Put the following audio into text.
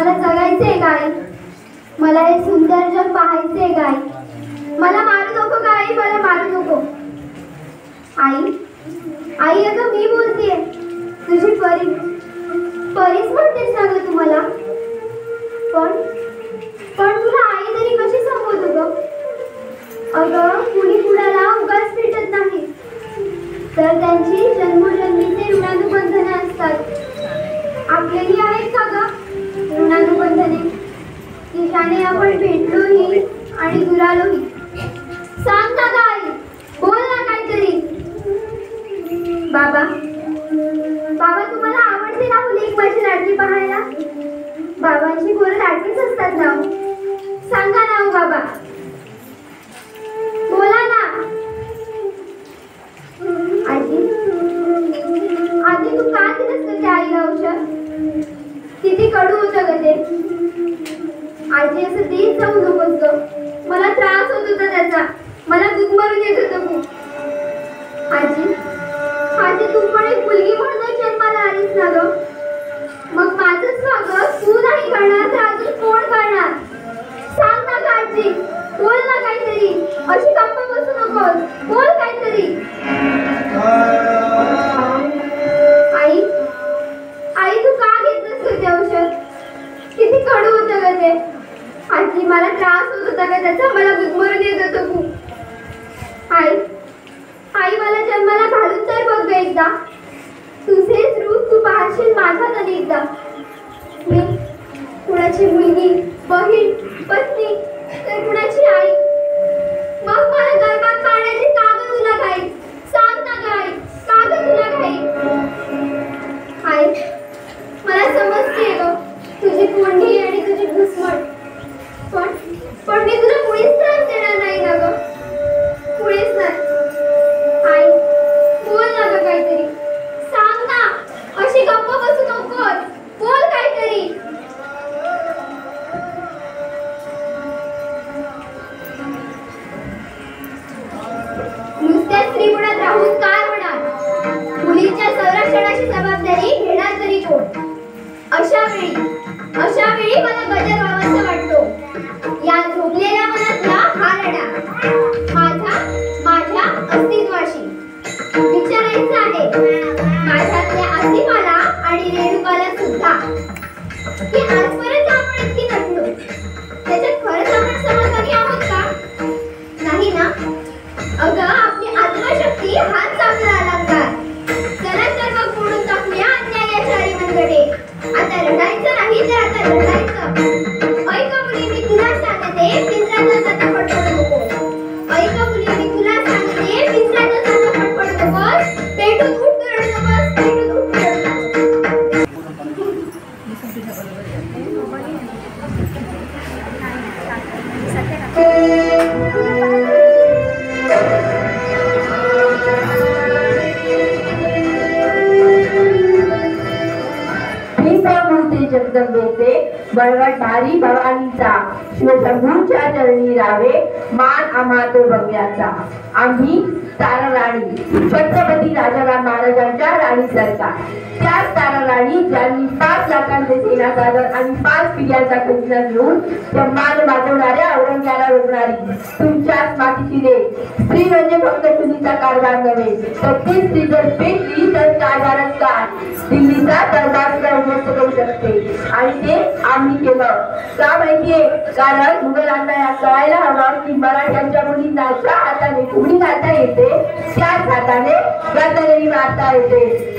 मला जगायचंय काय, मला हे सुंदर जग पाहायचंय काय, मला मारू नको काय, मला मारू नको. आई आई अगं मी बोलतेय, तुझी परीच म्हणतेस ना ग तुम्हाला. पण तुला आई तरी कशी संबोधू ग. अगं कुणी कुणाला उगाच भेटत नाही, तर त्यांची जन्मोजन्मीचे ऋणानुबंधने असतात. आपलेही आहेत का ग ऋणानुबंधने, की ज्याने आपण भेटलोही आणि दुरालोही. सांग ना ग आई, बोल ना काहीतरी. बाबा तुम्हाला आवडते ना मुली एक माझी लाडकी पाहायला. बाबांची पोरं लाडकीच असतात ना. सांगा ना हो बाबा, बोला ना. आजी तू का दिलंस का त्या आईला औषध, किती कडू होतं ग ते. आजी असं देत जाऊ नकोस ग, मला त्रास होत होता त्याचा, मला गुदमरून येत होतं खूप. आजी तू पण एक मुलगी म्हणून जन्माला आलीस ना ग. मग माझंच का ग, तू नाही करणार तर अजून कोण करणार. सांग ना ग आजी, बोल ना काहीतरी, अशी गप्प बसू नकोस, बोल काहीतरी. आई तू का घेतलंस ग ते औषध, किती कडू होतं ग ते. आजी मला त्रास होत होता का त्याचा, मला गुदमरून येत होतं खूप. आई मला जन्माला घालून तर बघ ग एकदा, तुझेच रूप तू पाहशील माझ्यात अनेकदा. मी कुणाची मुलगी, बहीण, पत्नी, तर कुणाची आई. मग मला गर्भात पाळण्याची का ग तुला घाई. सांग ना ग आई, का ग तुला घाई. आई मला समजते ग तुझी कोंडी आणि तुझी घुसमट, पण मी तुला मुळीच त्रास देणार नाही ना ग, मुळीच नाही. आई बोल ना ग काहीतरी, सांग ना, अशी गप्प बसू नकोस, बोल काहीतरी. नुसत्या स्त्रीगुणात राहून काय होणार, मुलीच्या संरक्षणाची जबाबदारी घेणार तरी कोण. अशा वेळी मला गजर व्हावासा वाटतो. या झोपलेल्या मनातला हा लढा माझ्या अस्तित्वाशी विचारायचं आहे. माझ्यातल्या अस्तित्वाला आणि रेणुकाला सुद्धा, की आजपर्यंत आपण इतकी नटलो, त्याच्यात खरंच आपण समाधानी आहोत का. नाही ना. अगं आपली आत्मशक्ती हाच चांगला अलंकार. चला तर मग फोडून टाकूया अन्यायाचारी मनगटे. आता रडायचं नाही तर आता रडायचं. ऐका मुली मी तुला सांगते, पिंजऱ्यात जाता पडपड नको. ऐका मुली मी तुला सांगते, पिंजऱ्यात जाता पडपड नकोस. पेटून उठ रडू नकोस, पेटून उठ रडू नकोस. जगदंबेचे बळवट भारी भवानीचा, शिवशंभूच्या चरणी रावे मान आम्हा तो भव्याचा. आम्ही तारा राणी, छत्रपती राजाराम महाराजांच्या राणी सरकार. त्याच तारा राणी ज्यांनी 5 लाखांचे सेना सादर आणि 5 पिढ्यांचा खजिना घेऊन ब्रह्मांड माजवणाऱ्या औरंग्याला रोखणारी तुमच्याच मातीची लेक. स्त्री म्हणजे फक्त चुलीचा कारभार नव्हे, तर ती स्त्री जर पेटली तर कारभारच काय, दिल्लीचा दरबार सुद्धा उद्ध्वस्त करू शकते. आणि ते आम्ही केलं. का माहितीये, कारण मुघलांना या कळायला हवं की मराठ्यांच्या मुलींना ज्या हाताने फुगडी घालता येते त्याच हाताने गंधलेली मारता येते.